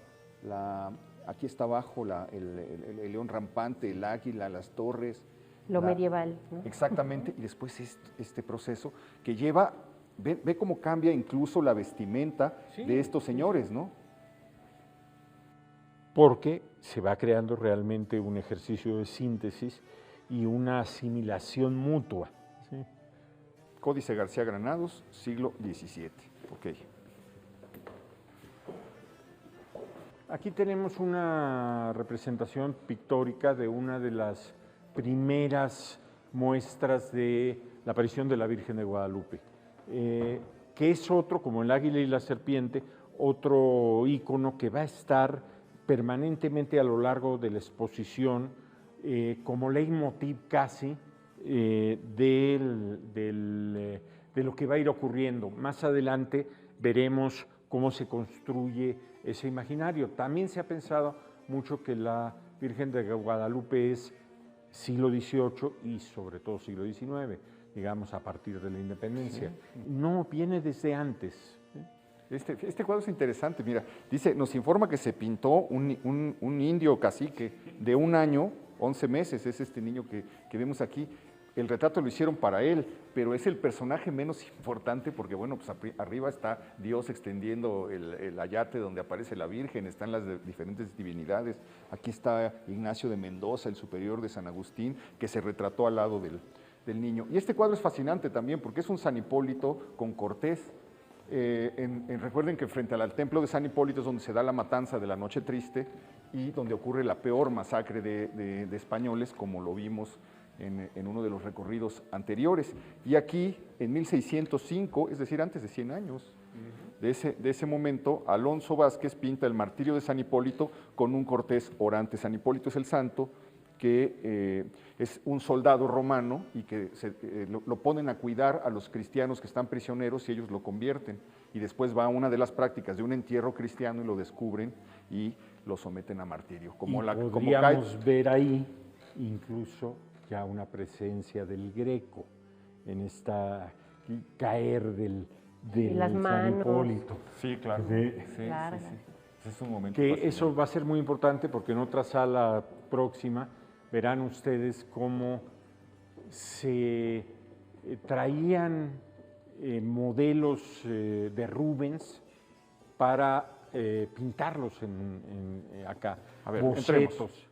aquí está abajo el león rampante, el águila, las torres. Lo medieval, ¿no? Exactamente, y después este proceso que lleva, ve cómo cambia incluso la vestimenta de estos señores, ¿no? Porque se va creando realmente un ejercicio de síntesis y una asimilación mutua. ¿Sí? Códice García Granados, siglo XVII. Ok. Aquí tenemos una representación pictórica de una de las primeras muestras de la aparición de la Virgen de Guadalupe, que es otro, como el águila y la serpiente, otro ícono que va a estar permanentemente a lo largo de la exposición como leitmotiv casi de lo que va a ir ocurriendo. Más adelante veremos cómo se construye ese imaginario. También se ha pensado mucho que la Virgen de Guadalupe es siglo XVIII y sobre todo siglo XIX, digamos a partir de la independencia. Sí. No, viene desde antes. Este cuadro es interesante, mira, dice, nos informa que se pintó un indio cacique de 1 año, 11 meses, es este niño que vemos aquí. El retrato lo hicieron para él, pero es el personaje menos importante porque, bueno, pues arriba está Dios extendiendo el ayate donde aparece la Virgen, están las diferentes divinidades. Aquí está Ignacio de Mendoza, el superior de San Agustín, que se retrató al lado del niño. Y este cuadro es fascinante también porque es un San Hipólito con Cortés. Recuerden que frente al templo de San Hipólito es donde se da la matanza de la Noche Triste y donde ocurre la peor masacre de españoles, como lo vimos en uno de los recorridos anteriores. Y aquí, en 1605, es decir, antes de 100 años de ese momento, Alonso Vázquez pinta el martirio de San Hipólito con un Cortés orante. San Hipólito es el santo que es un soldado romano y que lo ponen a cuidar a los cristianos que están prisioneros y ellos lo convierten. Y después va a una de las prácticas de un entierro cristiano y lo descubren y lo someten a martirio. Podríamos ver ahí incluso ya una presencia del Greco en esta caer del las San manos. Hipólito. Sí, claro. Claro. Sí. Es un momento Que fascinante. eso va a ser muy importante porque en otra sala próxima verán ustedes cómo se traían modelos de Rubens para pintarlos acá, A ver, bocetos.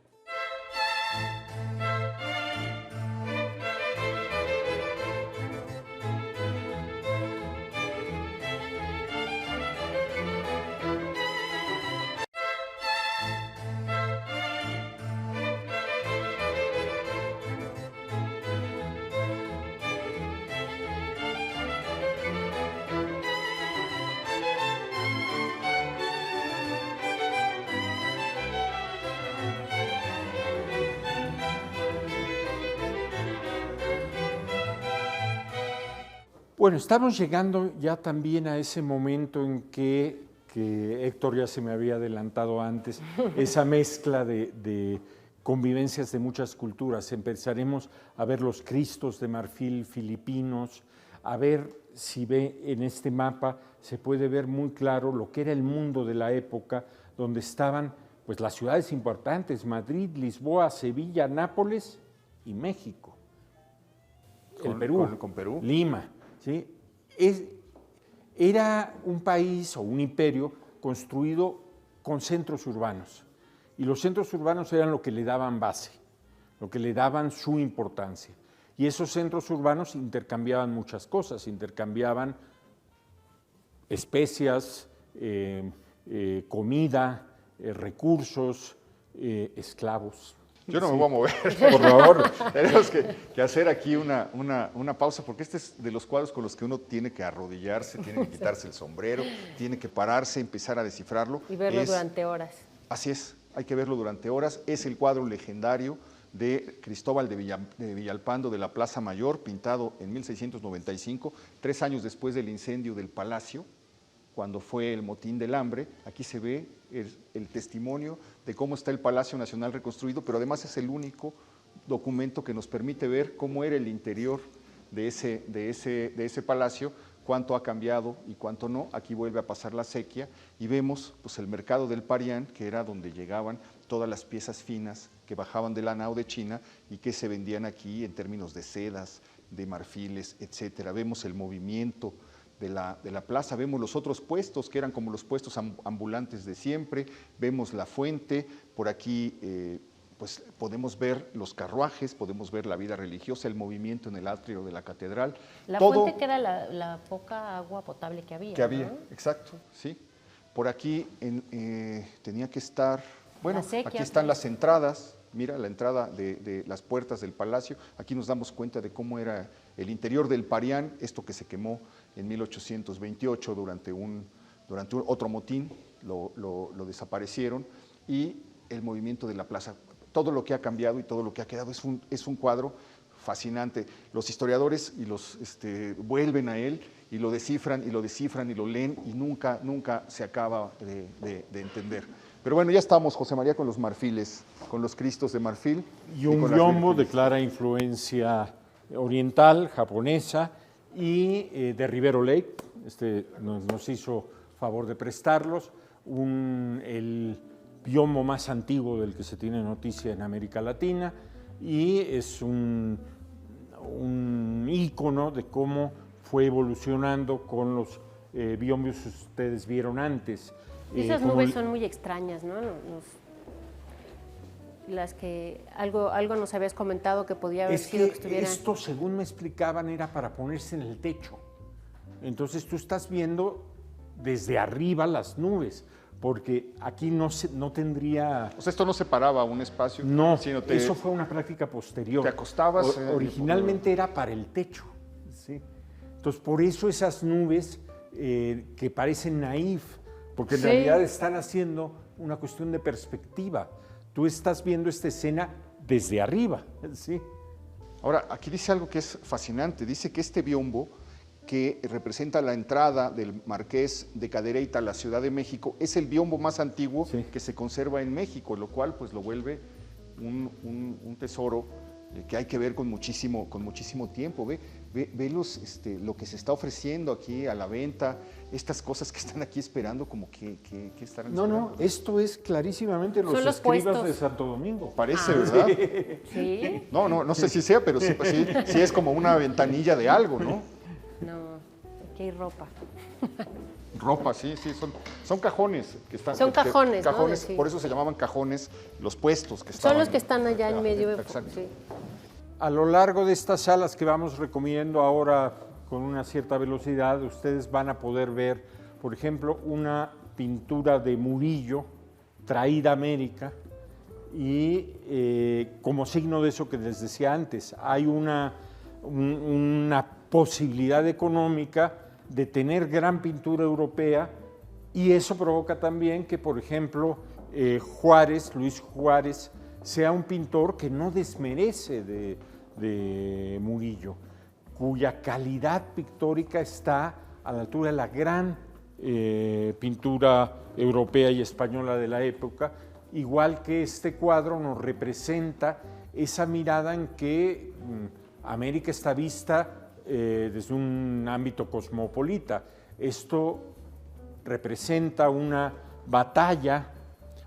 Bueno, estamos llegando ya también a ese momento en que Héctor ya se me había adelantado antes, esa mezcla de convivencias de muchas culturas. Empezaremos a ver los Cristos de marfil filipinos, a ver si ve en este mapa, se puede ver muy claro lo que era el mundo de la época, donde estaban pues las ciudades importantes, Madrid, Lisboa, Sevilla, Nápoles y México. El Perú, con Perú. Lima. ¿Sí? Era un país o un imperio construido con centros urbanos y los centros urbanos eran lo que le daban base, lo que le daban su importancia. Y esos centros urbanos intercambiaban muchas cosas, intercambiaban especias, comida, recursos, esclavos. Yo no me voy a mover. Por favor. Tenemos que hacer aquí una pausa, porque este es de los cuadros con los que uno tiene que arrodillarse, tiene que quitarse el sombrero, tiene que pararse, empezar a descifrarlo. Y verlo durante horas. Así es, hay que verlo durante horas. Es el cuadro legendario de Cristóbal de Villalpando de la Plaza Mayor, pintado en 1695, 3 años después del incendio del Palacio, cuando fue el motín del hambre. Aquí se ve el testimonio de cómo está el Palacio Nacional reconstruido, pero además es el único documento que nos permite ver cómo era el interior de ese palacio, cuánto ha cambiado y cuánto no. Aquí vuelve a pasar la sequía y vemos pues, el mercado del Parián, que era donde llegaban todas las piezas finas que bajaban de la nao de China y que se vendían aquí en términos de sedas, de marfiles, etcétera. Vemos el movimiento de la plaza, vemos los otros puestos que eran como los puestos ambulantes de siempre, vemos la fuente, por aquí pues podemos ver los carruajes, podemos ver la vida religiosa, el movimiento en el atrio de la catedral. La fuente que era la poca agua potable que había. Que había, ¿no? exacto, sí. Por aquí tenía que estar, bueno, sequía, aquí están las entradas, mira la entrada de las puertas del palacio, aquí nos damos cuenta de cómo era el interior del Parián, esto que se quemó en 1828 durante otro motín, lo desaparecieron, y el movimiento de la plaza. Todo lo que ha cambiado y todo lo que ha quedado es un cuadro fascinante. Los historiadores vuelven a él y lo descifran y lo descifran y lo leen y nunca se acaba de entender. Pero bueno, ya estamos, José María, con los marfiles, con los Cristos de marfil. Y un biombo de clara influencia oriental, japonesa, y de Rivero Lake, nos hizo favor de prestarlos, el biombo más antiguo del que se tiene noticia en América Latina, y es un ícono de cómo fue evolucionando con los biombos que ustedes vieron antes. Esas nubes son muy extrañas, ¿no? Las que algo nos habías comentado que podía haber sido que estuvieran. Esto, según me explicaban, era para ponerse en el techo, Entonces tú estás viendo desde arriba las nubes, porque aquí no tendría... O sea, esto no separaba un espacio, No, sino eso fue una práctica posterior. te acostabas... Originalmente era para el techo, ¿sí? Entonces, por eso esas nubes que parecen naif, porque en Sí. realidad están haciendo una cuestión de perspectiva. Tú estás viendo esta escena desde arriba, ¿sí? Ahora, aquí dice algo que es fascinante. Dice que este biombo, que representa la entrada del Marqués de Cadereyta a la Ciudad de México, es el biombo más antiguo Sí. que se conserva en México, lo cual pues lo vuelve un tesoro que hay que ver con muchísimo tiempo. Ve lo que se está ofreciendo aquí a la venta, estas cosas que están aquí esperando, como que estarán esperando. No, esto es clarísimamente los Son los escribas puestos. de Santo Domingo. Parece, ¿verdad? ¿Sí? No sé si sea, pero sí es como una ventanilla de algo, ¿no? No, aquí hay ropa. Ropa, sí, son cajones que están. Son cajones, ¿no? cajones, Sí. por eso se llamaban cajones los puestos que estaban. Son los que están allá en medio. Exacto. Sí. A lo largo de estas salas que vamos recorriendo ahora con una cierta velocidad, ustedes van a poder ver, por ejemplo, una pintura de Murillo traída a América y como signo de eso que les decía antes, hay una posibilidad económica de tener gran pintura europea y eso provoca también que, por ejemplo, Luis Juárez, sea un pintor que no desmerece de Murillo, cuya calidad pictórica está a la altura de la gran pintura europea y española de la época, igual que este cuadro nos representa esa mirada en que América está vista desde un ámbito cosmopolita. Esto representa una batalla,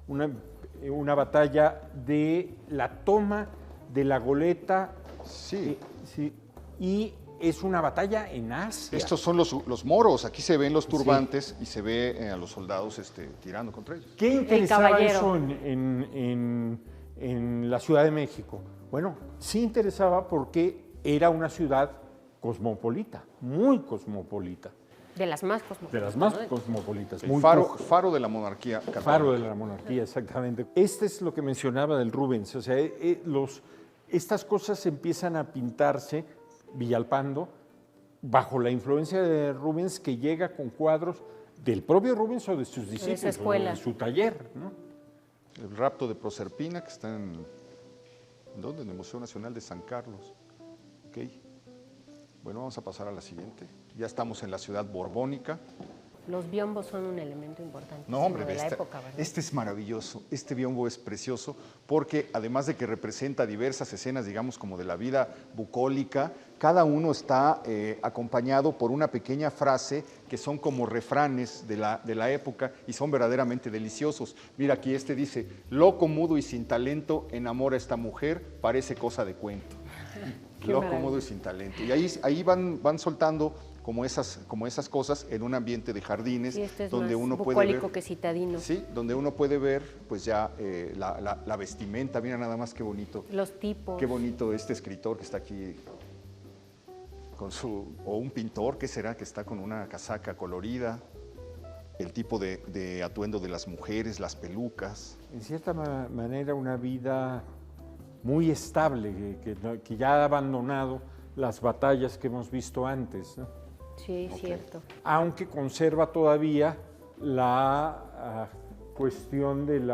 una batalla de la toma de la goleta. Sí. Sí, y es una batalla en Asia. Estos son los moros, aquí se ven los turbantes y se ve a los soldados tirando contra ellos. ¿Qué interesaba caballero. eso en la Ciudad de México? Bueno, sí interesaba porque era una ciudad cosmopolita, muy cosmopolita, De las más cosmopolitas. de las más ¿no? cosmopolitas. El muy faro de la monarquía católica. Faro de la monarquía, exactamente. Este es lo que mencionaba del Rubens, o sea, estas cosas empiezan a pintarse, Villalpando, bajo la influencia de Rubens, que llega con cuadros del propio Rubens o de sus discípulos, escuela. o de su taller, ¿no? El rapto de Proserpina, que está ¿dónde? En el Museo Nacional de San Carlos. Ok. Bueno, vamos a pasar a la siguiente. Ya estamos en la ciudad borbónica. Los biombos son un elemento importante No, hombre, de la época, ¿verdad? este es maravilloso. Este biombo es precioso porque además de que representa diversas escenas, digamos, como de la vida bucólica, cada uno está acompañado por una pequeña frase que son como refranes de la época y son verdaderamente deliciosos. Mira, aquí dice, loco, mudo y sin talento, enamora a esta mujer, parece cosa de cuento. Qué Loco, maravilla. mudo y sin talento. Y ahí van soltando como esas cosas en un ambiente de jardines Sí, este es donde más uno puede bucólico ver, que citadino. sí, donde uno puede ver pues ya la vestimenta. Mira nada más qué bonito, Los tipos. qué bonito este escritor que está aquí o un pintor, ¿qué será? Que está con una casaca colorida, el tipo de atuendo de las mujeres, las pelucas. En cierta manera una vida muy estable, que ya ha abandonado las batallas que hemos visto antes, ¿no? Sí, cierto. Aunque conserva todavía la cuestión del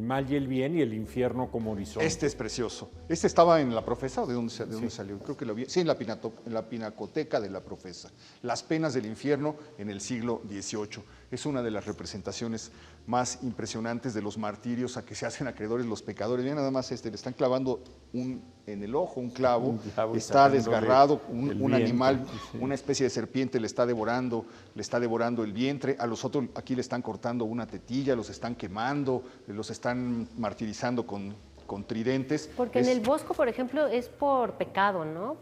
mal y el bien y el infierno como horizonte. Este es precioso. ¿Este estaba en la Profesa o de dónde salió? Creo que lo vi. Sí, en la Pinacoteca de la Profesa. Las penas del infierno en el siglo XVIII. Es una de las representaciones más impresionantes de los martirios a que se hacen acreedores los pecadores. Vean nada más le están clavando en el ojo un clavo, y está sacándole desgarrado, el un vientre, animal, sí. una especie de serpiente le está devorando el vientre. A los otros aquí le están cortando una tetilla, los están quemando, los están martirizando con tridentes. Porque en el Bosco, por ejemplo, es por pecado, ¿no?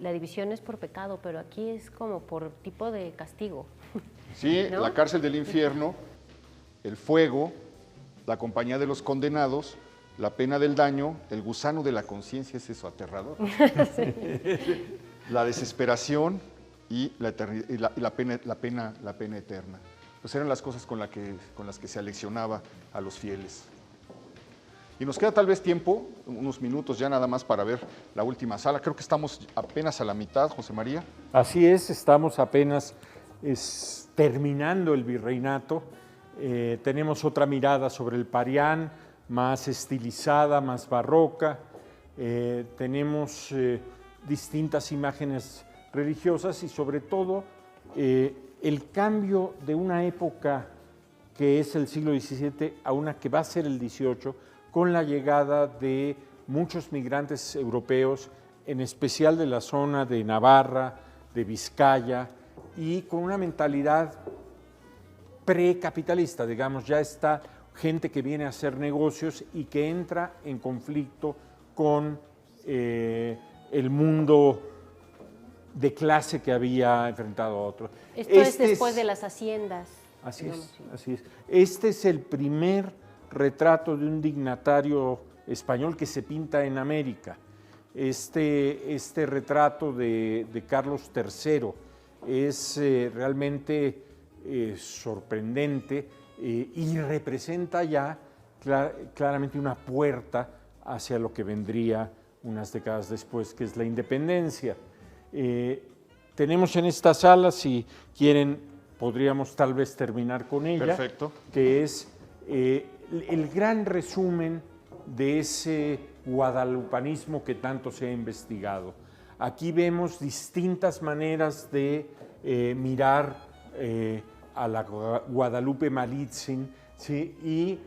La división es por pecado, pero aquí es como por tipo de castigo. Sí, ¿no? la cárcel del infierno, el fuego, la compañía de los condenados, la pena del daño, el gusano de la conciencia, es eso, aterrador. La desesperación, y la pena eterna. Pues eran las cosas con las que se aleccionaba a los fieles. Y nos queda tal vez tiempo, unos minutos ya nada más para ver la última sala. Creo que estamos apenas a la mitad, José María. Así es, estamos apenas terminando el virreinato. Tenemos otra mirada sobre el Parián, más estilizada, más barroca. Tenemos distintas imágenes religiosas y sobre todo el cambio de una época que es el siglo XVII a una que va a ser el XVIII, con la llegada de muchos migrantes europeos, en especial de la zona de Navarra, de Vizcaya, y con una mentalidad precapitalista, digamos, ya está gente que viene a hacer negocios y que entra en conflicto con el mundo de clase que había enfrentado a otro. Esto es después de las haciendas. Así es, así es. Este es el primer retrato de un dignatario español que se pinta en América. Este retrato de Carlos III es realmente sorprendente y representa ya claramente una puerta hacia lo que vendría unas décadas después, que es la independencia. Tenemos en esta sala, si quieren, podríamos tal vez terminar con ella. Perfecto. Que es el gran resumen de ese guadalupanismo que tanto se ha investigado. Aquí vemos distintas maneras de mirar a la Guadalupe Malitzin, ¿sí? Y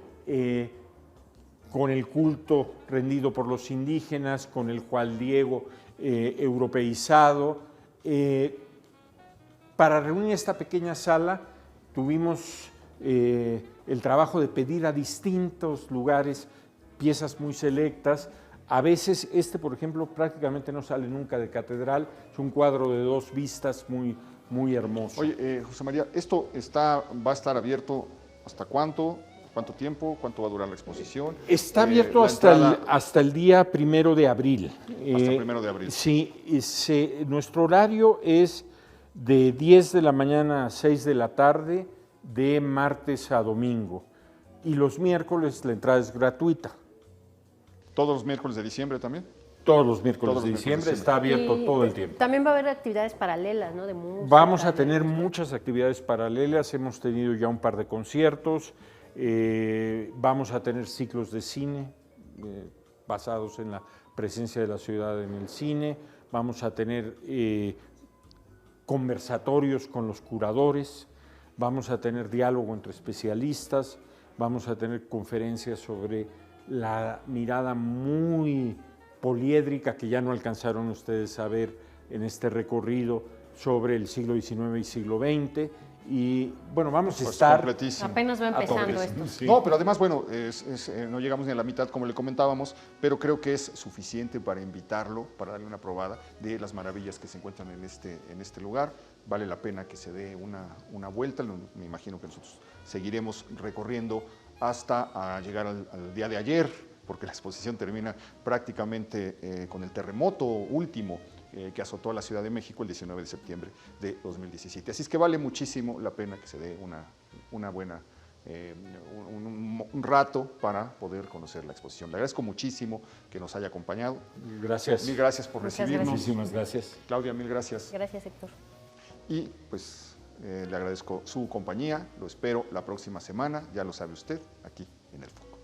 con el culto rendido por los indígenas, con el Juan Diego europeizado. Para reunir esta pequeña sala tuvimos el trabajo de pedir a distintos lugares piezas muy selectas. A veces por ejemplo, prácticamente no sale nunca de catedral. Es un cuadro de 2 vistas muy hermoso. Oye, José María, ¿esto va a estar abierto hasta cuánto? ¿Cuánto tiempo? ¿Cuánto va a durar la exposición? Está abierto hasta el día 1 de abril. Hasta el 1 de abril. Sí, nuestro horario es de 10 de la mañana a 6 de la tarde, de martes a domingo. Y los miércoles la entrada es gratuita. ¿Todos los miércoles de diciembre también? Todos los miércoles de diciembre está abierto todo el tiempo. También va a haber actividades paralelas, ¿no? De música. Vamos a tener muchas actividades paralelas. Hemos tenido ya un par de conciertos. Vamos a tener ciclos de cine basados en la presencia de la ciudad en el cine. Vamos a tener conversatorios con los curadores. Vamos a tener diálogo entre especialistas. Vamos a tener conferencias sobre la mirada muy poliédrica que ya no alcanzaron ustedes a ver en este recorrido sobre el siglo XIX y siglo XX. Y bueno, vamos a estar... Completísimo. Apenas va empezando esto. Sí. No, pero además, bueno, no llegamos ni a la mitad como le comentábamos, pero creo que es suficiente para invitarlo, para darle una probada de las maravillas que se encuentran en este lugar. Vale la pena que se dé una vuelta. Me imagino que nosotros seguiremos recorriendo hasta llegar al día de ayer, porque la exposición termina prácticamente con el terremoto último que azotó a la Ciudad de México el 19 de septiembre de 2017. Así es que vale muchísimo la pena que se dé una buena, un rato para poder conocer la exposición. Le agradezco muchísimo que nos haya acompañado. Gracias. Mil gracias por recibirnos. Muchísimas gracias. Claudia, mil gracias. Gracias, Héctor. Y pues le agradezco su compañía. Lo espero la próxima semana, ya lo sabe usted, aquí en El Foco.